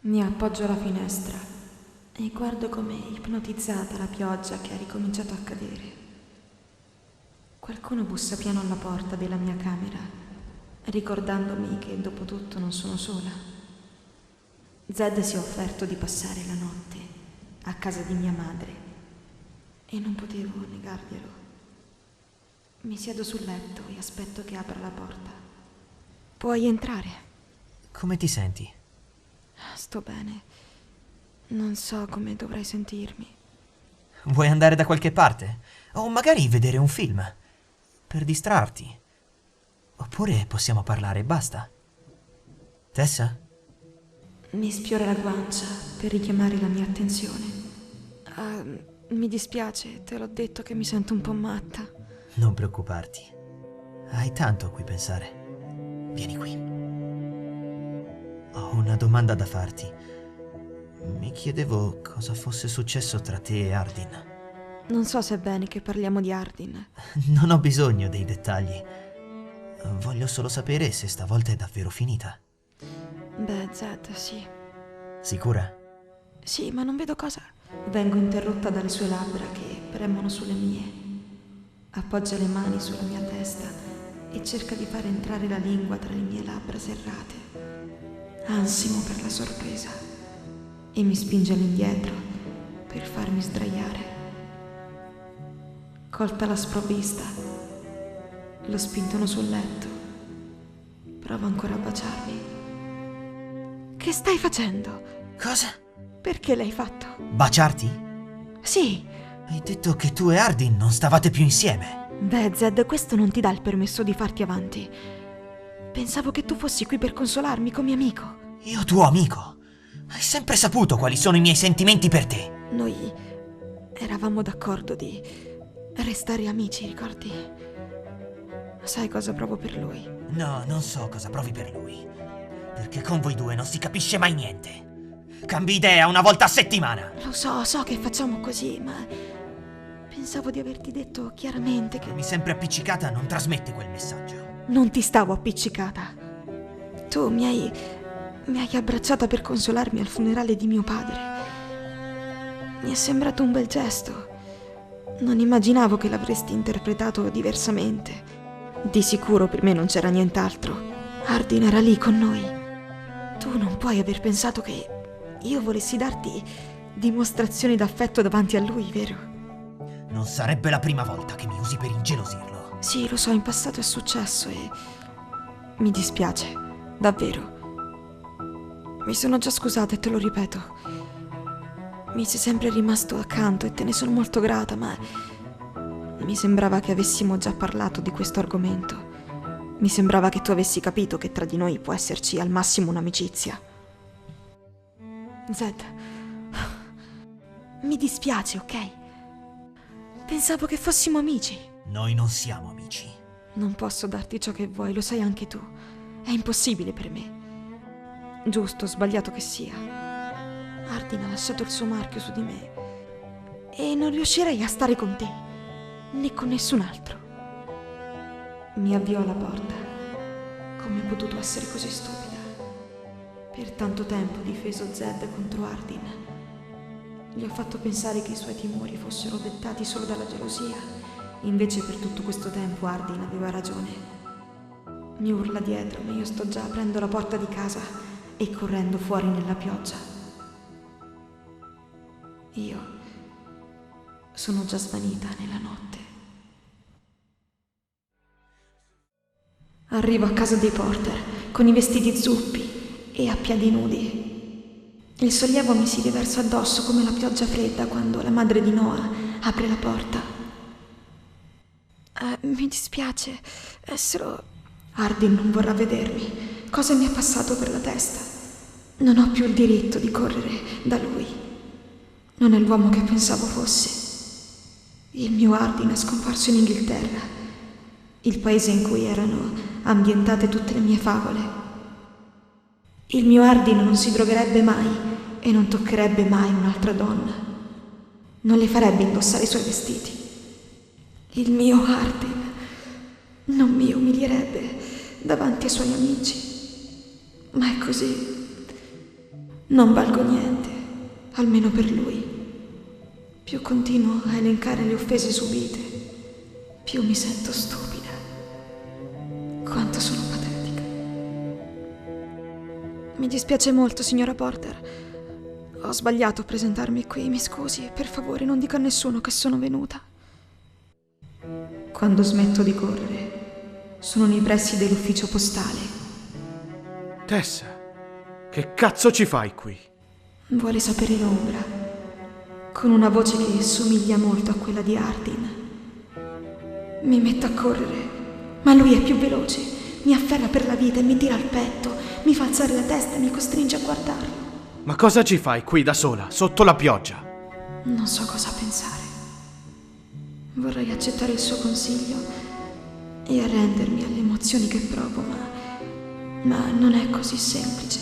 Mi appoggio alla finestra e guardo come ipnotizzata la pioggia che ha ricominciato a cadere. Qualcuno bussa piano alla porta della mia camera, ricordandomi che dopo tutto non sono sola. Zed si è offerto di passare la notte a casa di mia madre e non potevo negarglielo. Mi siedo sul letto e aspetto che apra la porta. Puoi entrare. Come ti senti? Sto bene. Non so come dovrei sentirmi. Vuoi andare da qualche parte? O magari vedere un film? Per distrarti? Oppure possiamo parlare e basta? Tessa? Mi sfiora la guancia per richiamare la mia attenzione. Mi dispiace, te l'ho detto che mi sento un po' matta. Non preoccuparti. Hai tanto a cui pensare. Vieni qui. Ho una domanda da farti. Mi chiedevo cosa fosse successo tra te e Hardin. Non so se è bene che parliamo di Hardin. Non ho bisogno dei dettagli. Voglio solo sapere se stavolta è davvero finita. Beh, Zed, sì. Sicura? Sì, ma non vedo cosa. Vengo interrotta dalle sue labbra che premono sulle mie. Appoggia le mani sulla mia testa e cerca di far entrare la lingua tra le mie labbra serrate. Ansimo per la sorpresa e mi spinge all'indietro per farmi sdraiare. Colta la sprovvista, lo spintono sul letto. Provo ancora a baciarmi. Che stai facendo? Cosa? Perché l'hai fatto? Baciarti? Sì. Hai detto che tu e Hardin non stavate più insieme. Beh, Zed, questo non ti dà il permesso di farti avanti. Pensavo che tu fossi qui per consolarmi come amico. Io tuo amico? Hai sempre saputo quali sono i miei sentimenti per te. Noi eravamo d'accordo di restare amici, ricordi? Sai cosa provo per lui? No, non so cosa provi per lui. Perché con voi due non si capisce mai niente. Cambi idea una volta a settimana. Lo so che facciamo così, ma pensavo di averti detto chiaramente che Mi sempre appiccicata non trasmette quel messaggio. non ti stavo appiccicata. Tu mi hai abbracciata per consolarmi al funerale di mio padre. Mi è sembrato un bel gesto. Non immaginavo che l'avresti interpretato diversamente. Di sicuro per me non c'era nient'altro. Hardin era lì con noi. Tu non puoi aver pensato che io volessi darti dimostrazioni d'affetto davanti a lui, vero? Non sarebbe la prima volta che mi usi per ingelosirlo. Sì, lo so, in passato è successo e mi dispiace, davvero. Mi sono già scusata e te lo ripeto. Mi sei sempre rimasto accanto e te ne sono molto grata, ma mi sembrava che avessimo già parlato di questo argomento. Mi sembrava che tu avessi capito che tra di noi può esserci al massimo un'amicizia. Zed, mi dispiace, ok? Pensavo che fossimo amici. Noi non siamo amici. Non posso darti ciò che vuoi, lo sai anche tu. È impossibile per me. Giusto o sbagliato che sia. Hardin ha lasciato il suo marchio su di me e non riuscirei a stare con te, né con nessun altro. Mi avviò alla porta. Come ho potuto essere così stupida? Per tanto tempo ho difeso Zed contro Hardin. Gli ho fatto pensare che i suoi timori fossero dettati solo dalla gelosia. Invece per tutto questo tempo Hardin aveva ragione. Mi urla dietro, ma io sto già aprendo la porta di casa e correndo fuori nella pioggia. Io sono già svanita nella notte. Arrivo a casa dei Porter con i vestiti zuppi e a piedi nudi. Il sollievo mi si riversa addosso come la pioggia fredda quando la madre di Noah apre la porta. Mi dispiace, Hardin non vorrà vedermi. Cosa mi è passato per la testa? Non ho più il diritto di correre da lui. Non è l'uomo che pensavo fosse. Il mio Hardin è scomparso in Inghilterra, il paese in cui erano ambientate tutte le mie favole. Il mio Hardin non si drogherebbe mai e non toccherebbe mai un'altra donna. Non le farebbe indossare i suoi vestiti. Il mio Hardin non mi umilierebbe davanti ai suoi amici. Ma è così. Non valgo niente, almeno per lui. Più continuo a elencare le offese subite, più mi sento stupida. Quanto sono patetica. Mi dispiace molto, signora Porter. Ho sbagliato a presentarmi qui, mi scusi. Per favore, non dica a nessuno che sono venuta. Quando smetto di correre, sono nei pressi dell'ufficio postale. Tessa, che cazzo ci fai qui? Vuole sapere l'ombra, con una voce che somiglia molto a quella di Hardin. Mi metto a correre, ma lui è più veloce. Mi afferra per la vita e mi tira al petto, mi fa alzare la testa e mi costringe a guardarlo. Ma cosa ci fai qui da sola, sotto la pioggia? Non so cosa pensare. Vorrei accettare il suo consiglio e arrendermi alle emozioni che provo, ma non è così semplice.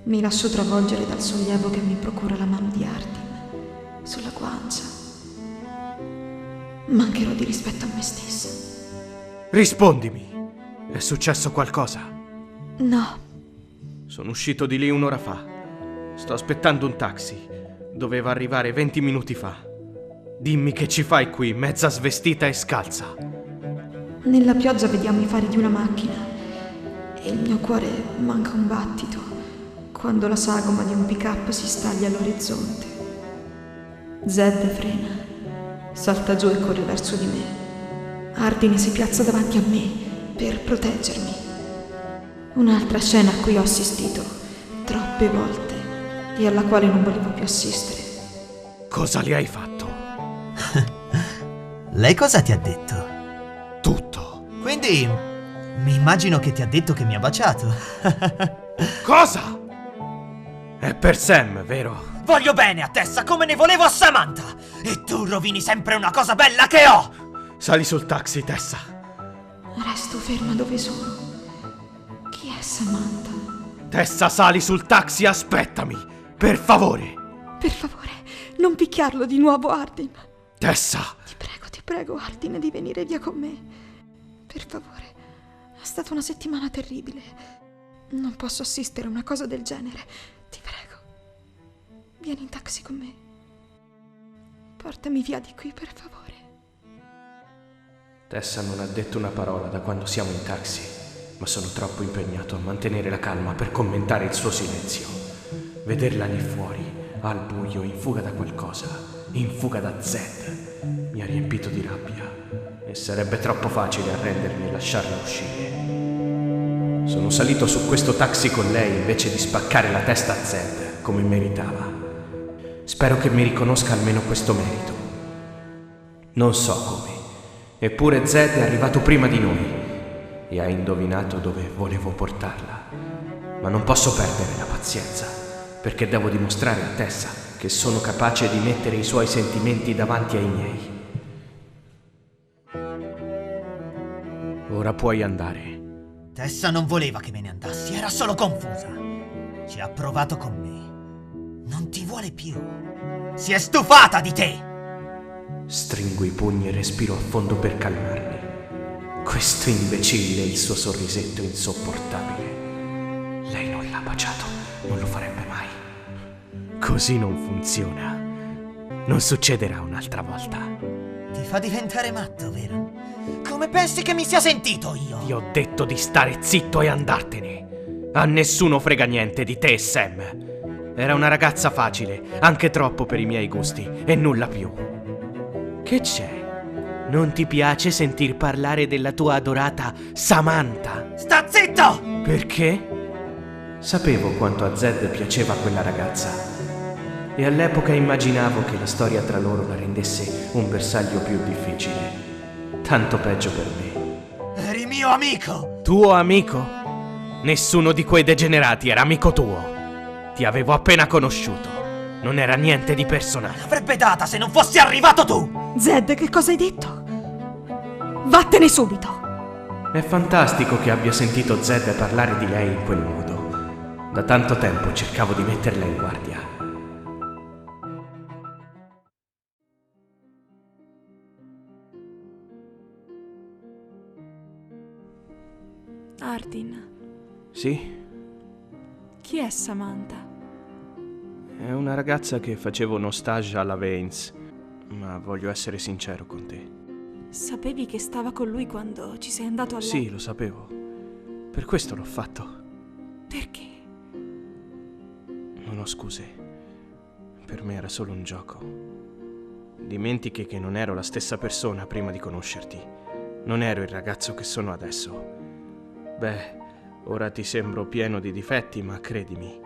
Mi lascio travolgere dal sollievo che mi procura la mano di Hardin sulla guancia. Mancherò di rispetto a me stessa. Rispondimi, è successo qualcosa? No, Sono uscito di lì un'ora fa. Sto aspettando un taxi. Doveva arrivare 20 minuti fa. Dimmi che ci fai qui, mezza svestita e scalza. nella pioggia vediamo i fari di una macchina e il mio cuore manca un battito quando la sagoma di un pick-up si staglia all'orizzonte. Zed frena, salta giù e corre verso di me. Hardin si piazza davanti a me per proteggermi. Un'altra scena a cui ho assistito troppe volte e alla quale non volevo più assistere. Cosa le hai fatto? Lei cosa ti ha detto? Tutto. Quindi mi immagino che ti ha detto che mi ha baciato. Cosa? È per Sam, vero? Voglio bene a Tessa come ne volevo a Samantha. E tu rovini sempre una cosa bella che ho. Sali sul taxi, Tessa. Resto ferma dove sono. Chi è Samantha? Tessa, sali sul taxi, aspettami. Per favore. Per favore, non picchiarlo di nuovo, Hardin. Tessa. Ti prego, Hardin, di venire via con me. Per favore, è stata una settimana terribile. Non posso assistere a una cosa del genere. Ti prego, vieni in taxi con me. Portami via di qui, per favore. Tessa non ha detto una parola da quando siamo in taxi, ma sono troppo impegnato a mantenere la calma per commentare il suo silenzio. Vederla lì fuori, al buio, in fuga da qualcosa, in fuga da Zed, mi ha riempito di rabbia e sarebbe troppo facile arrendermi e lasciarla uscire. Sono salito su questo taxi con lei invece di spaccare la testa a Zed come meritava. Spero che mi riconosca almeno questo merito. Non so come, eppure Zed è arrivato prima di noi e ha indovinato dove volevo portarla. Ma non posso perdere la pazienza, perché devo dimostrare a Tessa che sono capace di mettere i suoi sentimenti davanti ai miei. Ora puoi andare. Tessa non voleva che me ne andassi, era solo confusa. Ci ha provato con me. Non ti vuole più. Si è stufata di te. Stringo i pugni e respiro a fondo per calmarmi. Questo imbecille e il suo sorrisetto insopportabile. Lei non l'ha baciato, non lo farebbe mai. Così non funziona. Non succederà un'altra volta. Ti fa diventare matto, vero? Come pensi che mi sia sentito io? Ti ho detto di stare zitto e andartene. A nessuno frega niente di te e Sam. Era una ragazza facile, anche troppo per i miei gusti, e nulla più. Che c'è? Non ti piace sentir parlare della tua adorata Samantha? Sta zitto! Perché? Sapevo quanto a Zed piaceva quella ragazza e all'epoca immaginavo che la storia tra loro la rendesse un bersaglio più difficile. Tanto peggio per me. Eri mio amico! Tuo amico? Nessuno di quei degenerati era amico tuo. Ti avevo appena conosciuto. Non era niente di personale. L'avrebbe data se non fossi arrivato tu! Zed, che cosa hai detto? Vattene subito! È fantastico che abbia sentito Zed parlare di lei in quel modo. Da tanto tempo cercavo di metterla in guardia. Hardin, Sì? Chi è Samantha? È una ragazza che facevo uno stage alla Vance, ma voglio essere sincero con te. Sapevi che stava con lui quando ci sei andato a Sì, lo sapevo. Per questo l'ho fatto. Perché? Non ho scuse. Per me era solo un gioco. Dimentichi che non ero la stessa persona prima di conoscerti. Non ero il ragazzo che sono adesso. Beh, ora ti sembro pieno di difetti, ma credimi,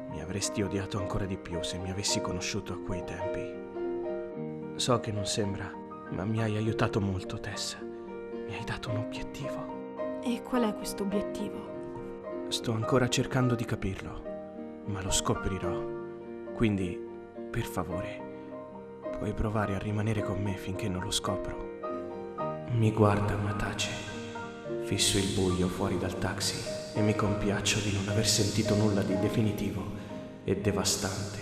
mi avresti odiato ancora di più se mi avessi conosciuto a quei tempi. So che non sembra, ma mi hai aiutato molto, Tess. Mi hai dato un obiettivo. E qual è questo obiettivo? Sto ancora cercando di capirlo, ma lo scoprirò. Quindi, per favore, puoi provare a rimanere con me finché non lo scopro. Mi guarda, ma tace. Fisso il buio fuori dal taxi e mi compiaccio di non aver sentito nulla di definitivo e devastante.